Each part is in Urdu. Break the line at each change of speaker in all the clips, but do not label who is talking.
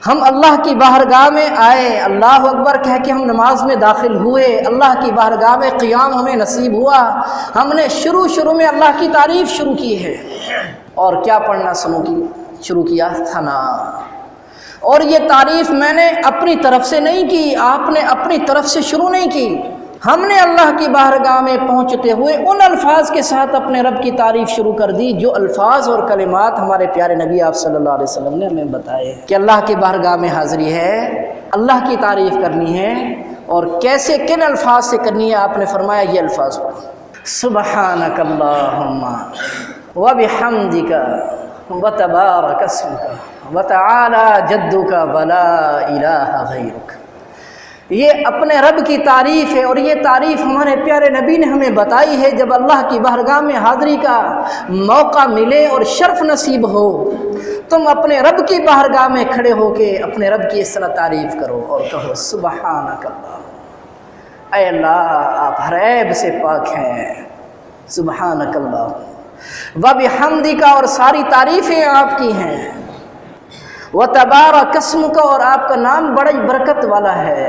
ہم اللہ کی بارگاہ میں آئے، اللہ اکبر کہہ کے ہم نماز میں داخل ہوئے، اللہ کی بارگاہ میں قیام ہمیں نصیب ہوا، ہم نے شروع میں اللہ کی تعریف شروع کی ہے، اور کیا پڑھنا شروع کیا؟ ثنا۔ اور یہ تعریف میں نے اپنی طرف سے نہیں کی، آپ نے اپنی طرف سے شروع نہیں کی، ہم نے اللہ کی بارگاہ میں پہنچتے ہوئے ان الفاظ کے ساتھ اپنے رب کی تعریف شروع کر دی جو الفاظ اور کلمات ہمارے پیارے نبی آپ صلی اللہ علیہ وسلم نے ہمیں بتائے کہ اللہ کی بارگاہ میں حاضری ہے، اللہ کی تعریف کرنی ہے، اور کیسے کن الفاظ سے کرنی ہے؟ آپ نے فرمایا یہ الفاظ پڑھو، سبحانک اللہم وبحمدک وتبارک اسمک وتعالی جدک ولا الہ غیرک۔ یہ اپنے رب کی تعریف ہے، اور یہ تعریف ہمارے پیارے نبی نے ہمیں بتائی ہے۔ جب اللہ کی بارگاہ میں حاضری کا موقع ملے اور شرف نصیب ہو، تم اپنے رب کی بارگاہ میں کھڑے ہو کے اپنے رب کی اس طرح تعریف کرو اور کہو سبحانک اللہ، اے اللہ آپ ہر عیب سے پاک ہیں، سبحانک اللہ وبحمدک، اور ساری تعریفیں آپ کی ہیں، وتبارک اسمک، اور آپ کا نام بڑی برکت والا ہے،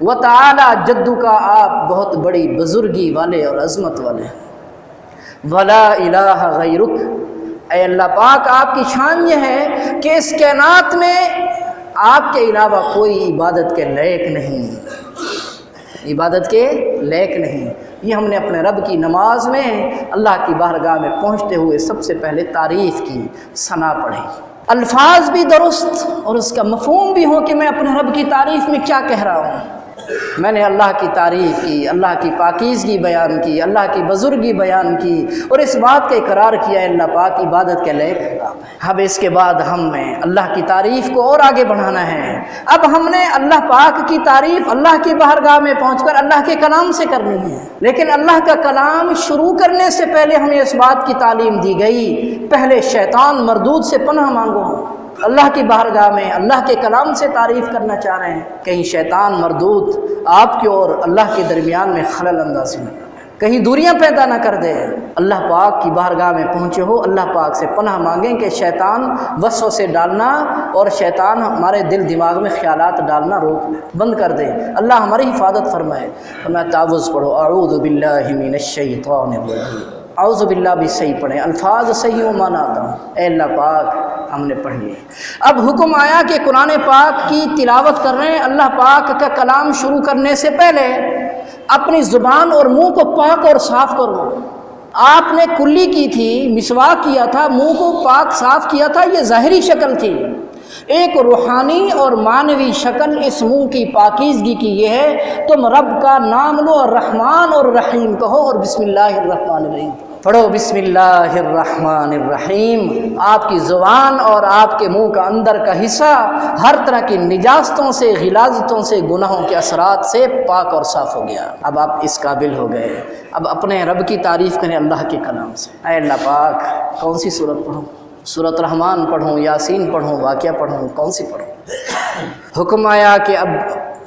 وتعالی جدک، آپ بہت بڑی بزرگی والے اور عظمت والے ہیں، ولا الہ غیرک، اے اللہ پاک آپ کی شان یہ ہے کہ اس کائنات میں آپ کے علاوہ کوئی عبادت کے لائق نہیں، عبادت کے لائق نہیں۔ یہ ہم نے اپنے رب کی نماز میں اللہ کی بارگاہ میں پہنچتے ہوئے سب سے پہلے تعریف کی، ثنا پڑھی، الفاظ بھی درست اور اس کا مفہوم بھی ہو کہ میں اپنے رب کی تعریف میں کیا کہہ رہا ہوں۔ میں نے اللہ کی تعریف کی، اللہ کی پاکیزگی بیان کی، اللہ کی بزرگی بیان کی، اور اس بات کا اقرار کیا ہے اللہ پاک عبادت کے لائق آپ ہے۔ اب اس کے بعد ہمیں اللہ کی تعریف کو اور آگے بڑھانا ہے۔ اب ہم نے اللہ پاک کی تعریف اللہ کی بارگاہ میں پہنچ کر اللہ کے کلام سے کرنی ہے، لیکن اللہ کا کلام شروع کرنے سے پہلے ہمیں اس بات کی تعلیم دی گئی، پہلے شیطان مردود سے پناہ مانگو۔ اللہ کی بارگاہ میں اللہ کے کلام سے تعریف کرنا چاہ رہے ہیں، کہیں شیطان مردود آپ کے اور اللہ کے درمیان میں خلل اندازی نہ کرے، کہیں دوریاں پیدا نہ کر دے۔ اللہ پاک کی بارگاہ میں پہنچے ہو، اللہ پاک سے پناہ مانگیں کہ شیطان وسوسے ڈالنا اور شیطان ہمارے دل دماغ میں خیالات ڈالنا روک دے، بند کر دے، اللہ ہماری حفاظت فرمائے۔ میں تعوذ پڑھو، اعوذ باللہ من الشیطان الرجیم، اعوذ باللہ بھی صحیح پڑھیں، الفاظ صحیح و معنی آتا ہوں۔ اے اللہ پاک ہم نے پڑھ لیے۔ اب حکم آیا کہ قرآن پاک کی تلاوت کر رہے ہیں، اللہ پاک کا کلام شروع کرنے سے پہلے اپنی زبان اور منہ کو پاک اور صاف کرو۔ آپ نے کلی کی تھی، مسواک کیا تھا، منہ کو پاک صاف کیا تھا، یہ ظاہری شکل تھی۔ ایک روحانی اور معنوی شکل اس منہ کی پاکیزگی کی یہ ہے، تم رب کا نام لو اور رحمان اور رحیم کہو، اور بسم اللہ الرحمن الرحیم پڑھو، بسم اللہ الرحمن الرحیم۔ آپ کی زبان اور آپ کے منہ کا اندر کا حصہ ہر طرح کی نجاستوں سے، غلاظتوں سے، گناہوں کے اثرات سے پاک اور صاف ہو گیا۔ اب آپ اس قابل ہو گئے، اب اپنے رب کی تعریف کریں اللہ کے کلام سے۔ اے اللہ پاک کون سی سورت پڑھوں؟ سورۃ رحمان پڑھوں، یاسین پڑھوں، واقعہ پڑھوں، کون سی پڑھوں؟ حکم آیا کہ اب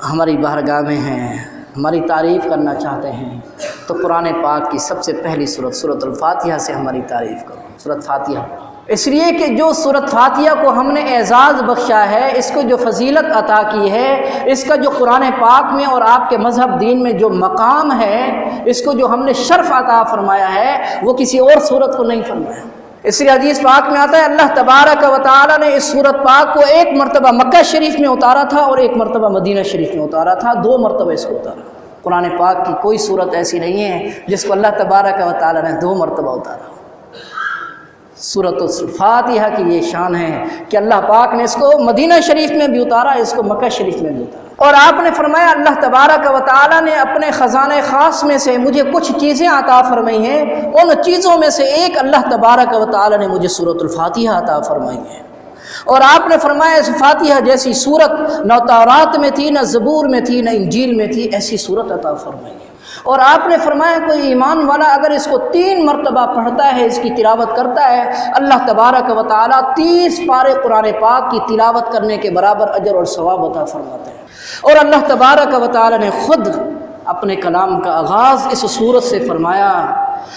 ہماری بارگاہ میں ہیں، ہماری تعریف کرنا چاہتے ہیں، تو قرآن پاک کی سب سے پہلی سورت سورۃ الفاتحہ سے ہماری تعریف کرو، سورۃ فاتحہ۔ اس لیے کہ جو سورۃ فاتحہ کو ہم نے اعزاز بخشا ہے، اس کو جو فضیلت عطا کی ہے، اس کا جو قرآن پاک میں اور آپ کے مذہب دین میں جو مقام ہے، اس کو جو ہم نے شرف عطا فرمایا ہے، وہ کسی اور سورت کو نہیں فرمایا۔ اس لیے حدیث پاک میں آتا ہے اللہ تبارک و تعالی نے اس سورت پاک کو ایک مرتبہ مکہ شریف میں اتارا تھا اور ایک مرتبہ مدینہ شریف میں اتارا تھا، 2 مرتبہ اس کو اتارا۔ قرآن پاک کی کوئی سورت ایسی نہیں ہے جس کو اللہ تبارک و تعالی نے 2 مرتبہ اتارا۔ سورۃ الفاتحہ کی یہ شان ہے کہ اللہ پاک نے اس کو مدینہ شریف میں بھی اتارا، اس کو مکہ شریف میں بھی اتارا، اور آپ نے فرمایا اللہ تبارک و تعالی نے اپنے خزانے خاص میں سے مجھے کچھ چیزیں عطا فرمائی ہیں، ان چیزوں میں سے ایک اللہ تبارک و تعالی نے مجھے سورۃ الفاتحہ عطا فرمائی ہے۔ اور آپ نے فرمایا اس فاتحہ جیسی صورت نہ تورات میں تھی، نہ زبور میں تھی، نہ انجیل میں تھی، ایسی صورت عطا فرمائی ہے۔ اور آپ نے فرمایا کوئی ایمان والا اگر اس کو 3 مرتبہ پڑھتا ہے، اس کی تلاوت کرتا ہے، اللہ تبارک و تعالیٰ 30 پارے قرآن پاک کی تلاوت کرنے کے برابر اجر اور ثواب عطا فرماتے ہیں۔ اور اللہ تبارک و تعالیٰ نے خود اپنے کلام کا آغاز اس صورت سے فرمایا،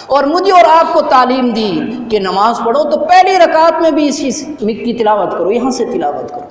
اور مجھے اور آپ کو تعلیم دی کہ نماز پڑھو تو پہلی رکعت میں بھی اسی کی تلاوت کرو، یہاں سے تلاوت کرو۔